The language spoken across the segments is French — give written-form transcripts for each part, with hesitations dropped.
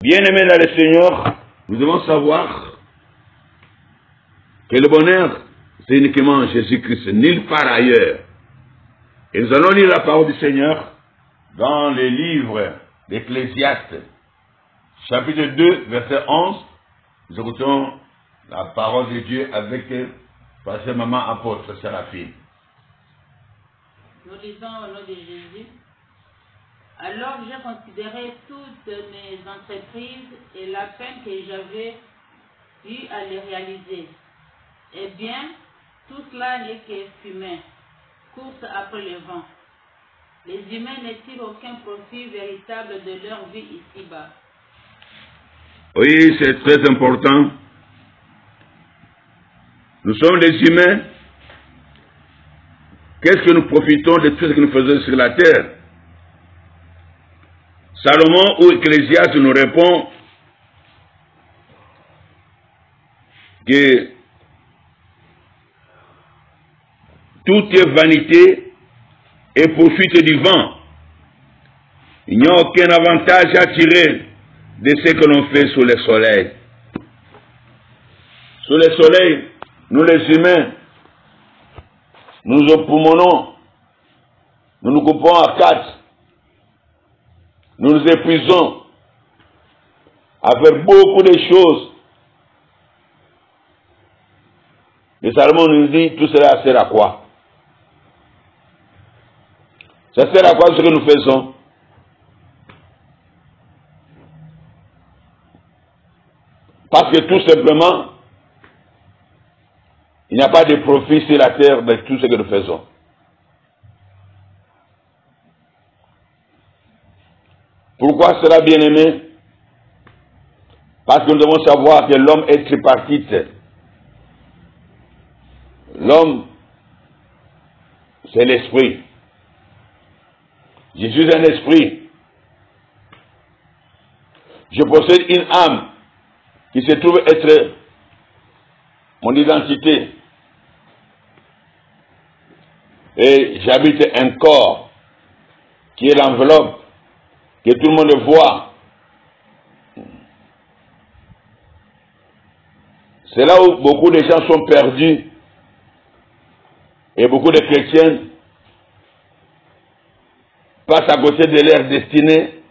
Bien-aimés dans le Seigneur, nous devons savoir que le bonheur, c'est uniquement en Jésus-Christ, nulle part ailleurs. Et nous allons lire la parole du Seigneur dans les livres d'Ecclésiaste, chapitre 2, verset 11. Nous écoutons la parole de Dieu avec Pasteur Maman Apôtre Séraphine. Nous lisons au nom de Jésus. Alors j'ai considéré toutes mes entreprises et la peine que j'avais eu à les réaliser. Eh bien, tout cela n'est que fumée, course après le vent. Les humains ne tirent aucun profit véritable de leur vie ici-bas. Oui, c'est très important. Nous sommes des humains. Qu'est-ce que nous profitons de tout ce que nous faisons sur la terre? Salomon ou Ecclésiaste nous répond que tout est vanité et profite du vent. Il n'y a aucun avantage à tirer de ce que l'on fait sous le soleil. Sous le soleil, nous les humains, nous époumonons, nous nous coupons à quatre. Nous nous épuisons à faire beaucoup de choses. Et Salomon nous dit, tout cela sert à quoi? Ça sert à quoi ce que nous faisons? Parce que tout simplement, il n'y a pas de profit sur la terre de tout ce que nous faisons. Pourquoi cela, bien-aimé? Parce que nous devons savoir que l'homme est tripartite. L'homme, c'est l'esprit. Je suis un esprit. Je possède une âme qui se trouve être mon identité. Et j'habite un corps qui est l'enveloppe que tout le monde voit. C'est là où beaucoup de gens sont perdus et beaucoup de chrétiens passent à côté de leur destinée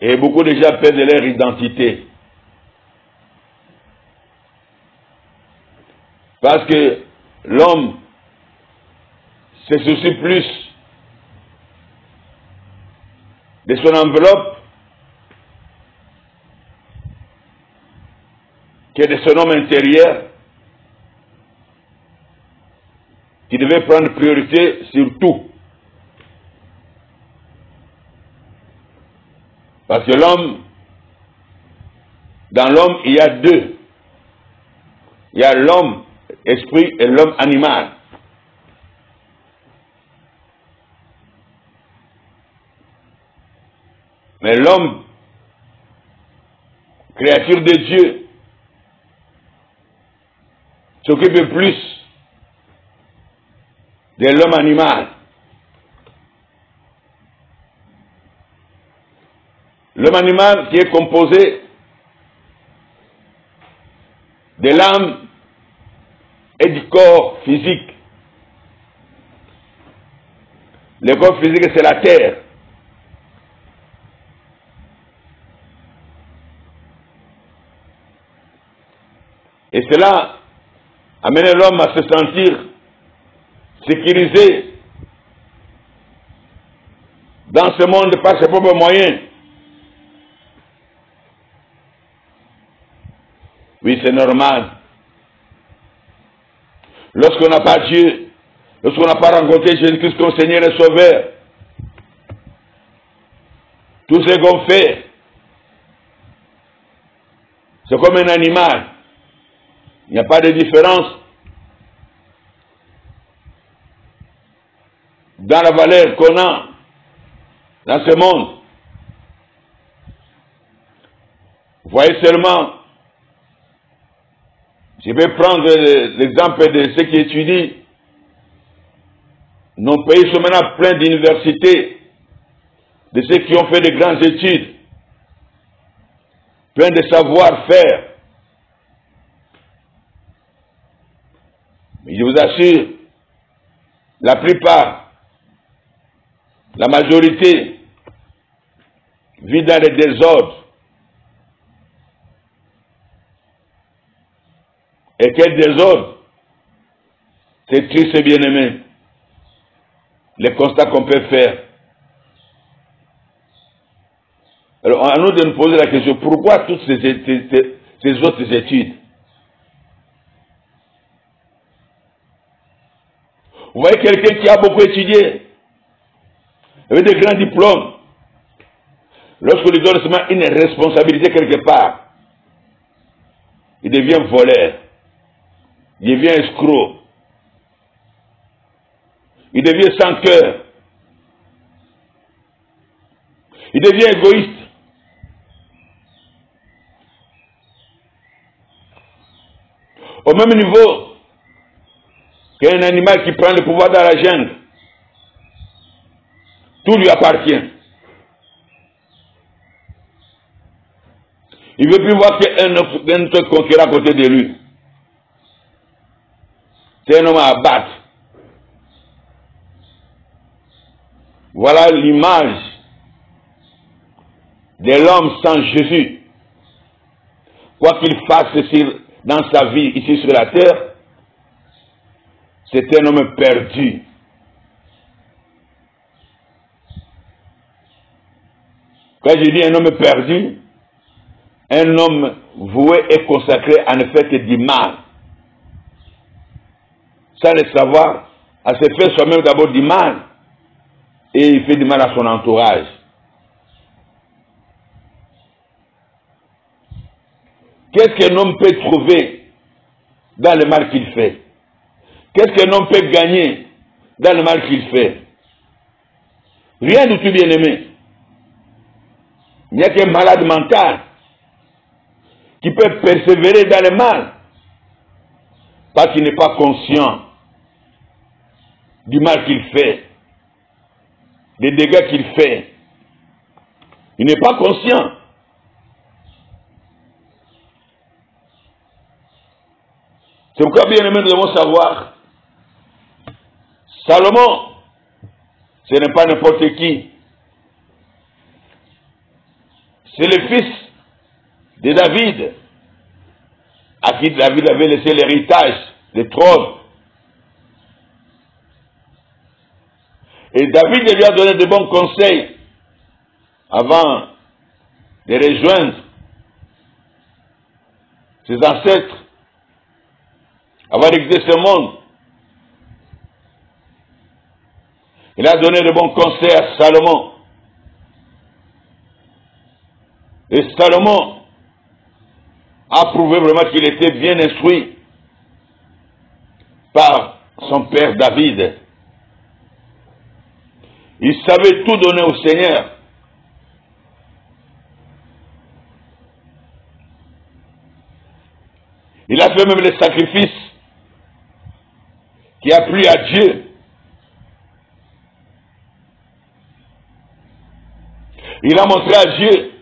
et beaucoup de gens perdent leur identité. Parce que l'homme se soucie plus de son enveloppe que de son homme intérieur qui devait prendre priorité sur tout. Parce que l'homme, dans l'homme, il y a deux. Il y a l'homme esprit et l'homme animal. Mais l'homme, créature de Dieu, s'occupe plus de l'homme animal. L'homme animal qui est composé de l'âme et du corps physique. Le corps physique, c'est la terre. Et cela amène l'homme à se sentir sécurisé dans ce monde par ses propres moyens. Oui, c'est normal. Lorsqu'on n'a pas Dieu, lorsqu'on n'a pas rencontré Jésus-Christ comme Seigneur et Sauveur, tout ce qu'on fait, c'est comme un animal. Il n'y a pas de différence dans la valeur qu'on a dans ce monde. Voyez seulement, je vais prendre l'exemple de ceux qui étudient. Nos pays sont maintenant pleins d'universités. de ceux qui ont fait de grandes études, plein de savoir-faire. Mais je vous assure, la plupart, la majorité, vit dans le désordre. Et quel désordre? C'est triste et bien-aimé. Les constats qu'on peut faire. Alors, à nous de nous poser la question, pourquoi toutes ces autres études? Vous voyez quelqu'un qui a beaucoup étudié, avec des grands diplômes, lorsqu'on lui donne seulement une responsabilité quelque part, il devient voleur, il devient escroc, il devient sans cœur, il devient égoïste. Au même niveau qu'un animal qui prend le pouvoir dans la jungle, tout lui appartient. Il ne veut plus voir qu'un autre conquérant à côté de lui. C'est un homme à abattre. Voilà l'image de l'homme sans Jésus. Quoi qu'il fasse dans sa vie ici sur la terre, c'est un homme perdu. Quand je dis un homme perdu, un homme voué et consacré à ne faire que du mal. Sans le savoir, à se faire soi-même d'abord du mal, et il fait du mal à son entourage. Qu'est-ce qu'un homme peut trouver dans le mal qu'il fait? Qu'est-ce qu'un homme peut gagner dans le mal qu'il fait? Rien du tout, bien-aimé. Il n'y a qu'un malade mental qui peut persévérer dans le mal parce qu'il n'est pas conscient du mal qu'il fait, des dégâts qu'il fait. Il n'est pas conscient. C'est pourquoi, bien aimé, nous devons savoir, Salomon, ce n'est pas n'importe qui. C'est le fils de David, à qui David avait laissé l'héritage, le trône. Et David lui a donné de bons conseils avant de rejoindre ses ancêtres, avant de quitter ce monde. Il a donné de bons conseils à Salomon. Et Salomon a prouvé vraiment qu'il était bien instruit par son père David. Il savait tout donner au Seigneur. Il a fait même les sacrifices qui a plu à Dieu. Il a montré à Dieu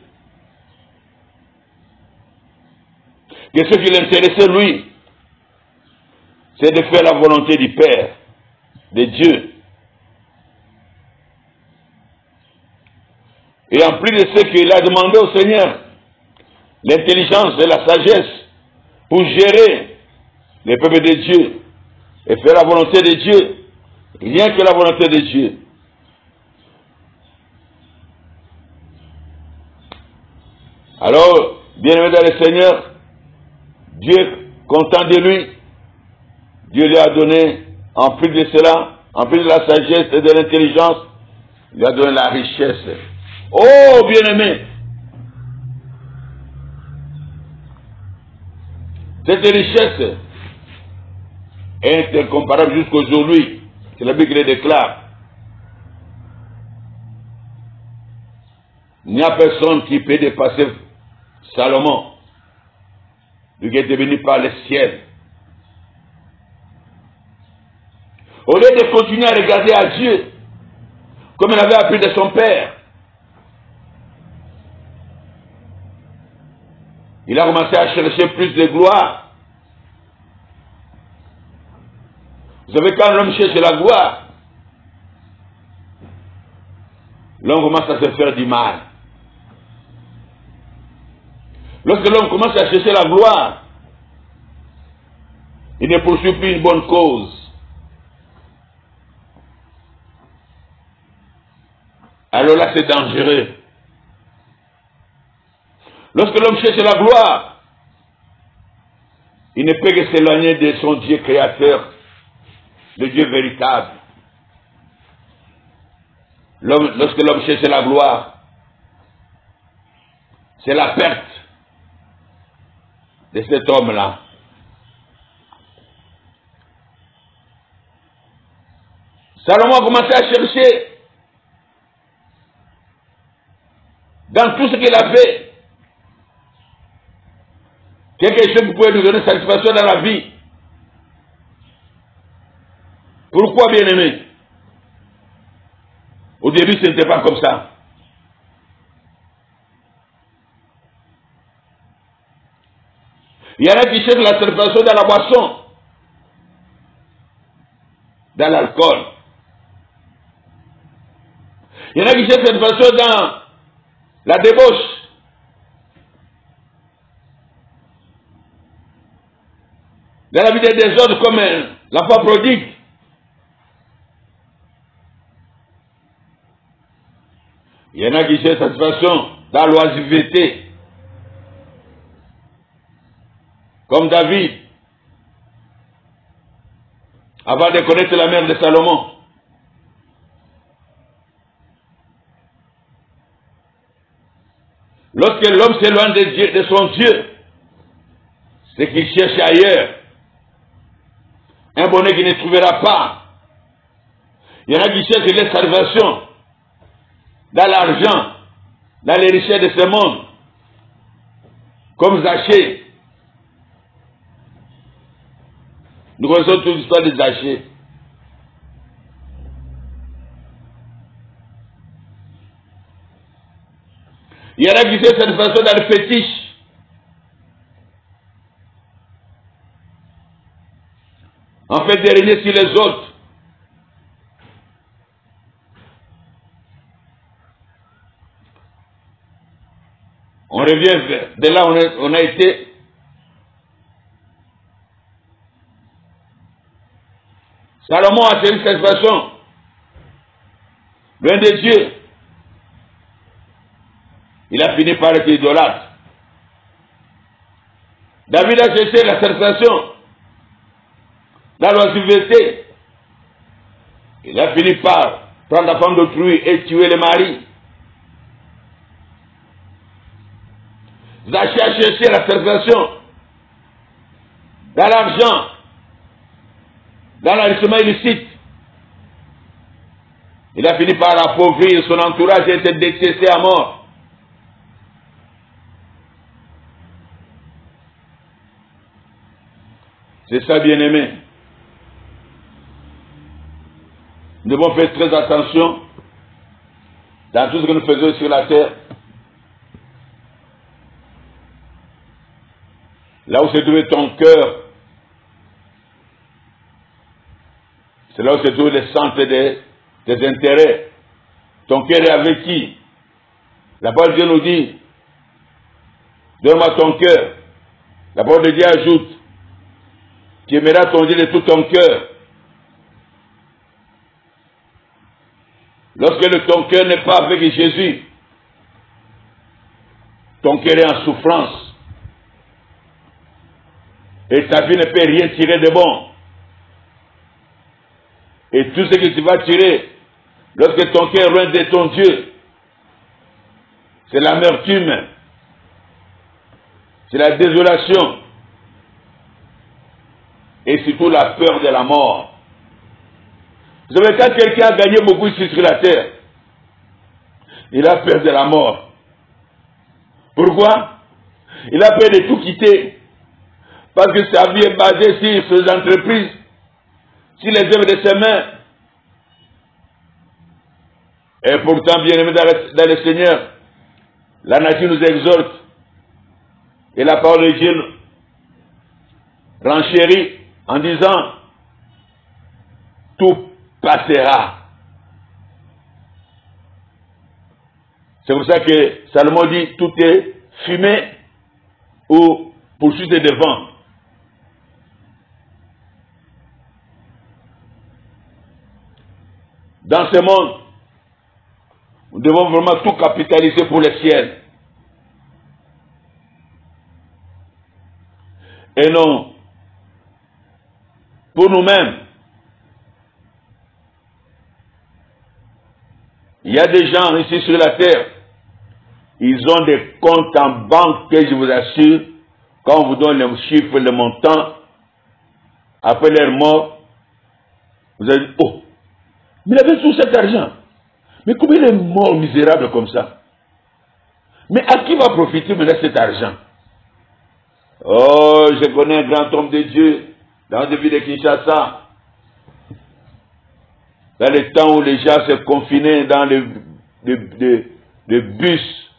que ce qui l'intéressait, lui, c'est de faire la volonté du Père, de Dieu. Et en plus de ce qu'il a demandé au Seigneur, l'intelligence et la sagesse pour gérer le peuple de Dieu et faire la volonté de Dieu, rien que la volonté de Dieu. Alors, bien-aimé dans le Seigneur, Dieu, content de lui, Dieu lui a donné, en plus de cela, en plus de la sagesse et de l'intelligence, il lui a donné la richesse. Oh, bien-aimé! Cette richesse est incomparable jusqu'aujourd'hui. C'est la Bible qui le déclare. Il n'y a personne qui peut dépasser Salomon, lui qui est devenu par le ciel. Au lieu de continuer à regarder à Dieu, comme il avait appris de son père, il a commencé à chercher plus de gloire. Vous savez, quand l'homme cherche la gloire, l'homme commence à se faire du mal. Lorsque l'homme commence à chercher la gloire, il ne poursuit plus une bonne cause. Alors là, c'est dangereux. Lorsque l'homme cherche la gloire, il ne peut que s'éloigner de son Dieu créateur, le Dieu véritable. Lorsque l'homme cherche la gloire, c'est la perte de cet homme-là. Salomon a commencé à chercher dans tout ce qu'il a fait quelque chose qui pouvait nous donner satisfaction dans la vie. Pourquoi, bien-aimé? Au début, ce n'était pas comme ça. Il y en a qui cherchent la satisfaction dans la boisson, dans l'alcool. Il y en a qui cherchent la satisfaction dans la débauche. Dans la vie des désordres comme l'enfant prodigue. Il y en a qui cherchent satisfaction dans l'oisiveté. Comme David, avant de connaître la mère de Salomon. Lorsque l'homme s'éloigne de son Dieu, c'est qu'il cherche ailleurs un bonheur qu'il ne trouvera pas. Il y en a qui cherchent les salvations dans l'argent, dans les richesses de ce monde, comme Zachée. Nous connaissons toute l'histoire de Zachée. Il y en a qui cherchent cette façon dans le fétiche. En fait, de régner sur les autres. On revient de là où on a été. Salomon a tenu cette façon, loin de Dieu. Il a fini par être idolâtre. David a cherché la sensation dans l'oisiveté. Il a fini par prendre la femme d'autrui et tuer le mari. Zachée a cherché la sensation dans l'argent, dans l'enrichissement illicite. Il a fini par appauvrir son entourage et être détesté à mort. C'est ça, bien-aimé. Nous devons faire très attention dans tout ce que nous faisons sur la terre. Là où se trouve ton cœur, c'est là où se trouve le centre des intérêts. Ton cœur est avec qui? La parole de Dieu nous dit, donne-moi ton cœur. La parole de Dieu ajoute, tu aimeras ton Dieu de tout ton cœur. Lorsque ton cœur n'est pas avec Jésus, ton cœur est en souffrance. Et ta vie ne peut rien tirer de bon. Et tout ce que tu vas tirer, lorsque ton cœur est loin de ton Dieu, c'est l'amertume, c'est la désolation, et surtout la peur de la mort. Vous savez, quand quelqu'un a gagné beaucoup ici sur la terre, il a peur de la mort. Pourquoi? Il a peur de tout quitter. Parce que sa vie est basée sur ses entreprises, sur les œuvres de ses mains. Et pourtant, bien aimé dans le Seigneur, la nature nous exhorte Et la parole de Dieu renchérit en disant, tout passera. C'est pour ça que Salomon dit, tout est fumée ou poursuite de vent. Dans ce monde, nous devons vraiment tout capitaliser pour le ciel. Et non pour nous-mêmes. Il y a des gens ici sur la terre, ils ont des comptes en banque que je vous assure, quand on vous donne les chiffres, le montant, après leur mort, vous allez dire, oh, mais il avait tout cet argent. Mais comment il est mort misérable comme ça? Mais à qui va profiter maintenant cet argent? Oh, je connais un grand homme de Dieu dans la ville de Kinshasa. Dans les temps où les gens se confinaient dans les bus.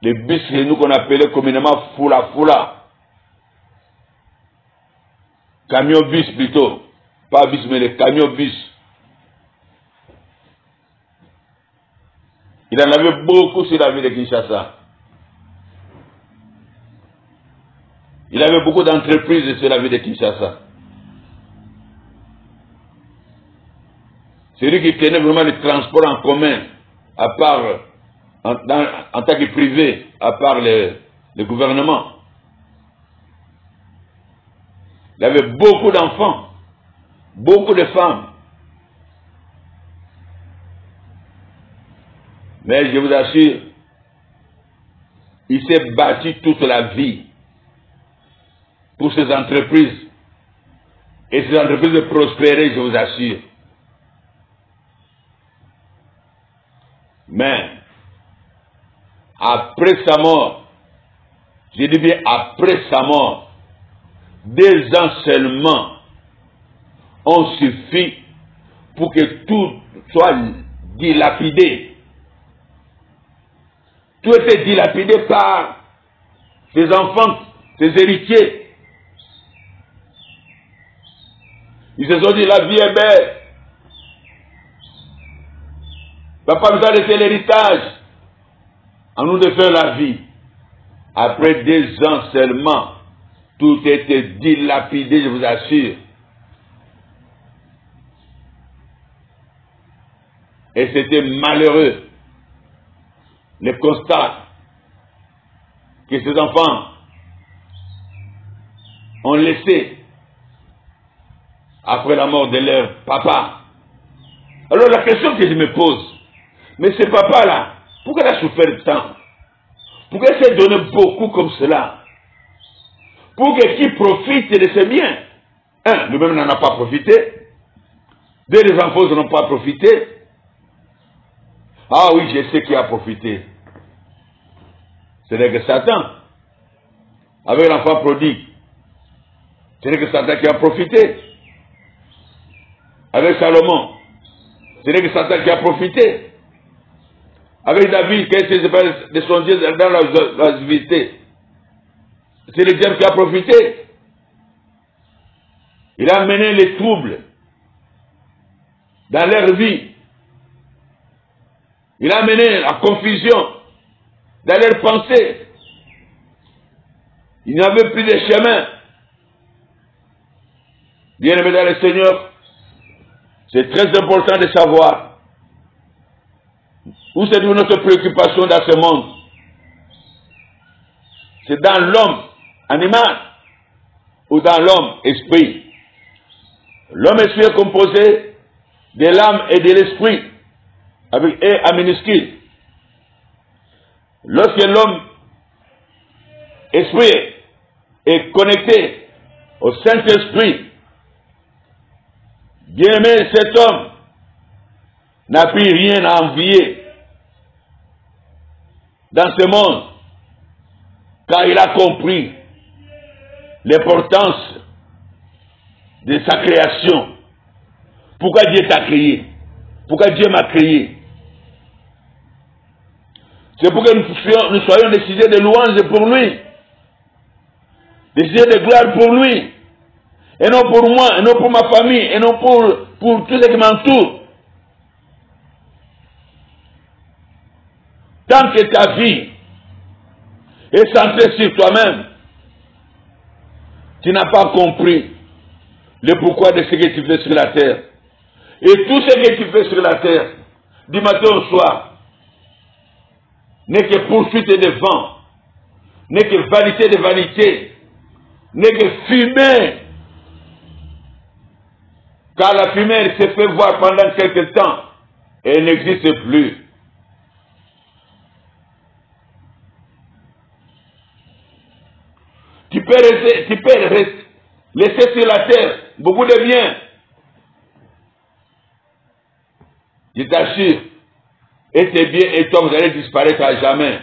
Les bus que nous qu'on appelait communément foula. Camion bus plutôt. Pas bus mais les camions bus. Il en avait beaucoup sur la ville de Kinshasa. Il avait beaucoup d'entreprises sur la ville de Kinshasa. C'est lui qui tenait vraiment le transport en commun, à part, en tant que privé, à part le gouvernement. Il avait beaucoup d'enfants, beaucoup de femmes. Mais je vous assure, il s'est battu toute la vie pour ces entreprises. Et ces entreprises de prospérer, je vous assure. Mais, après sa mort, je dis bien après sa mort, 2 ans seulement ont suffi pour que tout soit dilapidé. Tout était dilapidé par ses enfants, ses héritiers. Ils se sont dit, la vie est belle. Papa nous a laissé l'héritage. À nous de faire la vie. Après 2 ans seulement, tout était dilapidé, je vous assure. Et c'était malheureux. Le constat que ces enfants ont laissé après la mort de leur papa. Alors la question que je me pose, mais ce papa-là, pourquoi il a souffert tant? Pourquoi il s'est donné beaucoup comme cela? Pour que qui profite de ses biens? Un, lui-même n'en a pas profité. 2, les enfants n'en ont pas profité. Ah oui, je sais qui a profité. Ce n'est que Satan. Avec l'enfant prodigue. Ce n'est que Satan qui a profité. Avec Salomon. Ce n'est que Satan qui a profité. Avec David, qui a été de son Dieu dans la vérité. C'est le diable qui a profité. Il a mené les troubles dans leur vie. Il a mené la confusion dans leurs pensées. Il n'y avait plus de chemin. Bien-aimés dans le Seigneur, c'est très important de savoir où c'est notre préoccupation dans ce monde. C'est dans l'homme animal ou dans l'homme esprit. L'homme esprit est composé de l'âme et de l'esprit, avec E à minuscule. Lorsque l'homme esprit est connecté au Saint-Esprit, bien aimé, cet homme n'a plus rien à envier dans ce monde, car il a compris l'importance de sa création. Pourquoi Dieu t'a créé? Pourquoi Dieu m'a créé? C'est pour que nous soyons des sujets de louange pour lui. Des sujets de gloire pour lui. Et non pour moi, et non pour ma famille, et non pour tout ce qui m'entoure. Tant que ta vie est centrée sur toi-même, tu n'as pas compris le pourquoi de ce que tu fais sur la terre. Et tout ce que tu fais sur la terre, du matin au soir, n'est que poursuite de vent, n'est que vanité de vanité, n'est que fumée. Car la fumée, elle se fait voir pendant quelque temps et elle n'existe plus. Tu peux laisser sur la terre beaucoup de biens. Je t'assure, et tes biens et toi, vous allez disparaître à jamais.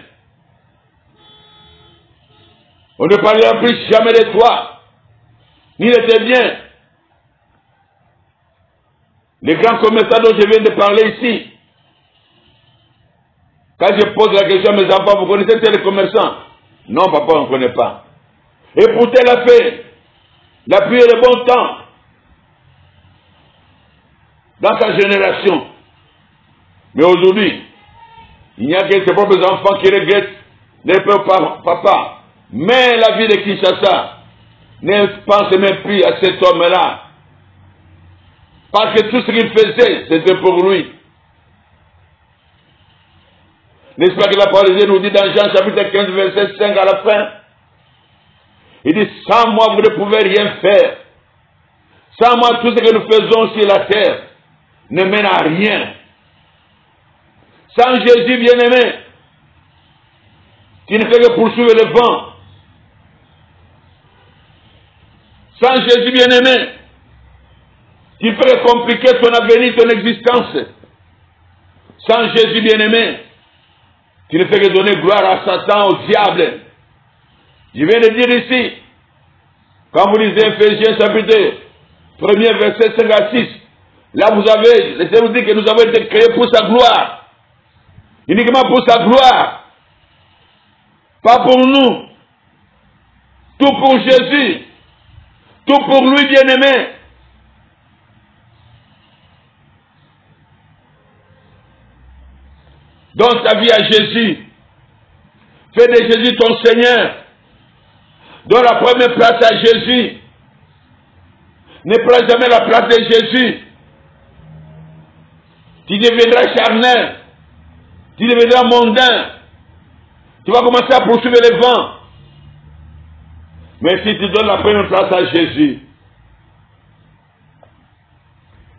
On ne parlera plus jamais de toi, ni de tes biens. Les grands commerçants dont je viens de parler ici, quand je pose la question à mes enfants, vous connaissez tel commerçant? Non, papa, on ne connaît pas. Et pourtant, elle a fait la pluie et le bon temps dans sa génération. Mais aujourd'hui, il n'y a que ses propres enfants qui regrettent les papa. Mais la vie de Kinshasa ne pense même plus à cet homme-là. Parce que tout ce qu'il faisait, c'était pour lui. N'est-ce pas que la parole de Dieu nous dit dans Jean chapitre 15, verset 5 à la fin? Il dit, sans moi, vous ne pouvez rien faire. Sans moi, tout ce que nous faisons sur la terre ne mène à rien. Sans Jésus bien-aimé, qui ne fait que poursuivre le vent. Sans Jésus bien-aimé, qui fait compliquer ton avenir, ton existence. Sans Jésus bien-aimé, qui ne fait que donner gloire à Satan, au diable. Je viens de dire ici, quand vous lisez Ephésiens chapitre 1er, verset 5 à 6, là vous avez, laissez-vous dire que nous avons été créés pour sa gloire. Uniquement pour sa gloire. Pas pour nous. Tout pour Jésus. Tout pour lui bien-aimé. Donne ta vie à Jésus. Fais de Jésus ton Seigneur. Donne la première place à Jésus. Ne prends jamais la place de Jésus. Tu deviendras charnel. Tu deviendras mondain. Tu vas commencer à poursuivre les vents. Mais si tu donnes la première place à Jésus,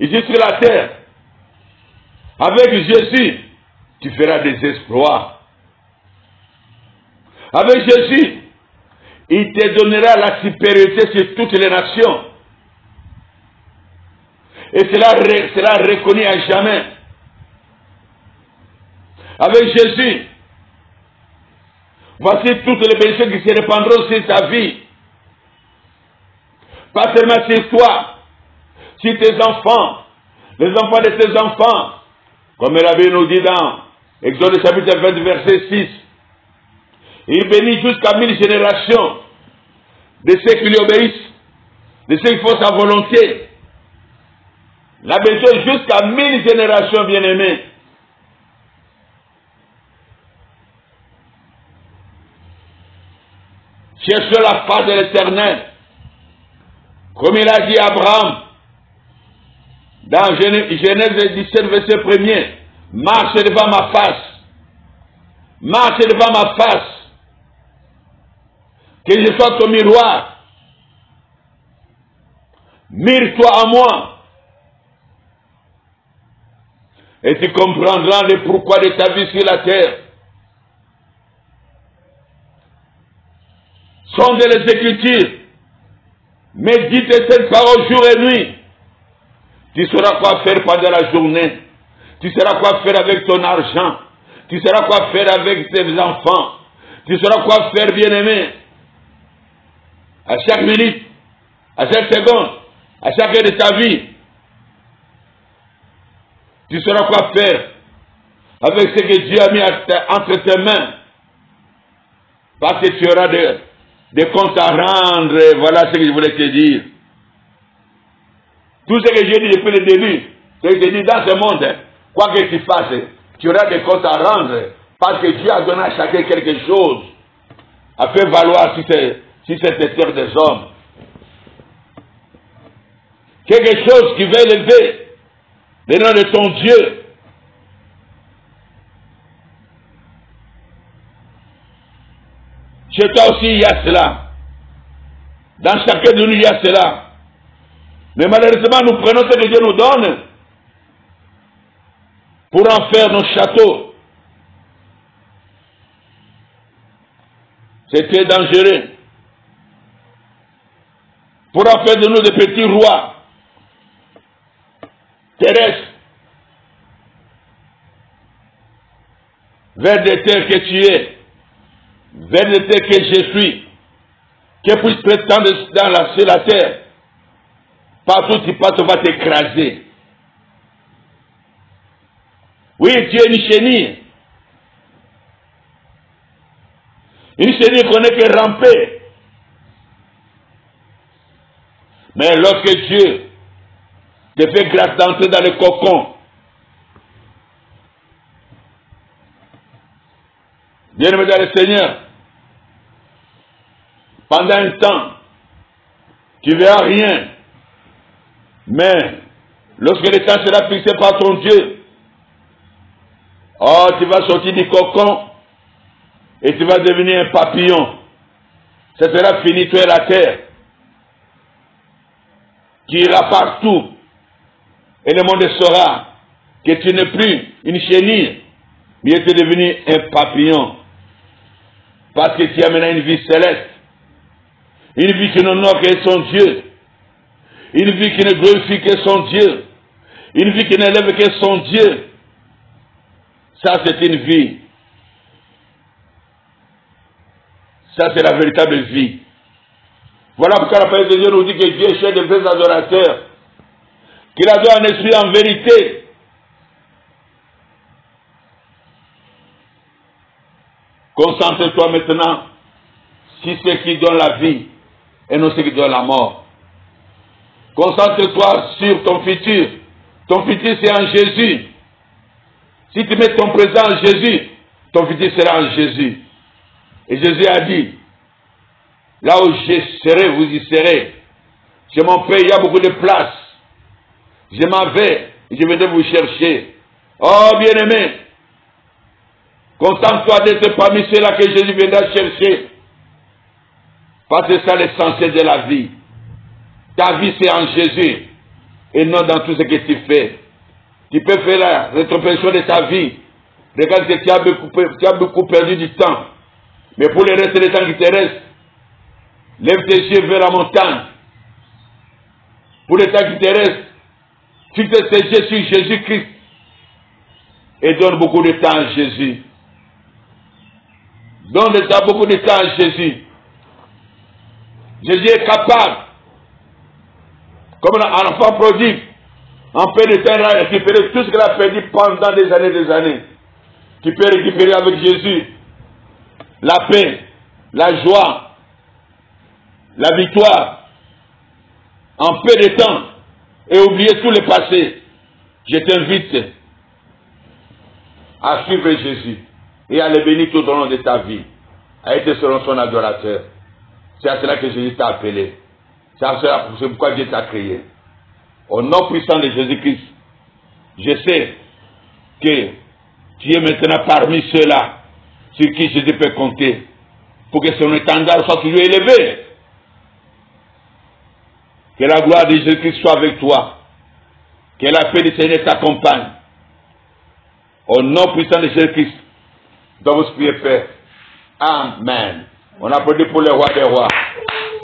ici sur la terre, avec Jésus, tu feras des exploits. Avec Jésus, il te donnera la supériorité sur toutes les nations. Et cela sera reconnu à jamais. Avec Jésus, voici toutes les bénédictions qui se répandront sur ta vie. Pas seulement sur toi, sur tes enfants, les enfants de tes enfants. Comme la Bible nous dit dans Exode chapitre 20, verset 6. Il bénit jusqu'à 1000 générations de ceux qui lui obéissent, de ceux qui font sa volonté. La bénédiction jusqu'à 1000 générations, bien-aimés. Cherchez la face de l'Éternel. Comme il a dit à Abraham, dans Genèse 17, verset 1er, marche devant ma face. Marche devant ma face. Que je sois ton miroir. Mire-toi à moi. Et tu comprendras le pourquoi de ta vie sur la terre. Sonde les Écritures. Médite cette parole jour et nuit. Tu sauras quoi faire pendant la journée. Tu sauras quoi faire avec ton argent. Tu sauras quoi faire avec tes enfants. Tu sauras quoi faire, bien-aimé. À chaque minute, à chaque seconde, à chaque heure de ta vie. Tu sauras quoi faire. avec ce que Dieu a mis entre tes mains. Parce que tu auras des comptes à rendre. Voilà ce que je voulais te dire. Tout ce que j'ai dit depuis le début, c'est que j'ai dit dans ce monde, quoi que tu fasses, tu auras des comptes à rendre. Parce que Dieu a donné à chacun quelque chose à faire valoir si c'est terre des hommes. Quelque chose qui va élever le nom de ton Dieu. Chez toi aussi, il y a cela. Dans chacun de nous, il y a cela. Mais malheureusement, nous prenons ce que Dieu nous donne pour en faire nos châteaux. C'est très dangereux. Pour en faire de nous des petits rois terrestres, vers des terres que tu es, vers des terres que je suis, que puisse prétendre sur la terre. Partout tu passes, on va t'écraser. Oui, tu es une chenille. Une chenille qu'on n'est que ramper. Mais lorsque Dieu te fait grâce d'entrer dans le cocon, bien-aimé dans le Seigneur, pendant un temps, tu ne verras rien. Mais lorsque le temps sera fixé par ton Dieu, oh, tu vas sortir du cocon et tu vas devenir un papillon. Ce sera fini, tu es la terre. Tu iras partout et le monde saura que tu n'es plus une chenille, mais tu es devenu un papillon. Parce que tu as maintenant une vie céleste, une vie qui n'honore que son Dieu, une vie qui ne glorifie que son Dieu, une vie qui n'élève que son Dieu. Ça, c'est une vie. Ça, c'est la véritable vie. Voilà pourquoi la parole de Dieu nous dit que Dieu cherche de vrais adorateurs, qu'il adore en esprit en vérité. Concentre-toi maintenant sur ce qui donne la vie et non ce qui donne la mort. Concentre-toi sur ton futur. Ton futur, c'est en Jésus. Si tu mets ton présent en Jésus, ton futur sera en Jésus. Et Jésus a dit, là où je serai, vous y serez. Chez mon Père, il y a beaucoup de place. Je m'en vais, et je viendrai vous chercher. Oh, bien-aimé, contente-toi d'être parmi ceux-là que Jésus viendra chercher. Parce que c'est ça l'essentiel de la vie. Ta vie, c'est en Jésus, et non dans tout ce que tu fais. Tu peux faire la rétrospection de ta vie. Regarde que tu as beaucoup perdu du temps. Mais pour le reste du temps qui te reste, lève tes yeux vers la montagne. Pour le temps qui te reste, fixe tes yeux sur Jésus-Christ. Et donne beaucoup de temps à Jésus. Donne beaucoup de temps à Jésus. Jésus est capable, comme un enfant prodigue, en peu de temps, il a récupéré tout ce qu'il a perdu pendant des années. Tu peux récupérer avec Jésus la paix, la joie, la victoire, en peu de temps, et oublier tout le passé. Je t'invite à suivre Jésus et à le bénir tout au long de ta vie, à être selon son adorateur. C'est à cela que Jésus t'a appelé. C'est pourquoi Dieu t'a créé. Au nom puissant de Jésus-Christ, je sais que tu es maintenant parmi ceux-là sur qui Jésus peut compter pour que son étendard soit toujours élevé. Que la gloire de Jésus-Christ soit avec toi. Que la paix du Seigneur t'accompagne. Au nom puissant de Jésus-Christ, dans votre prière, Père. Amen. On applaudit pour le roi des rois.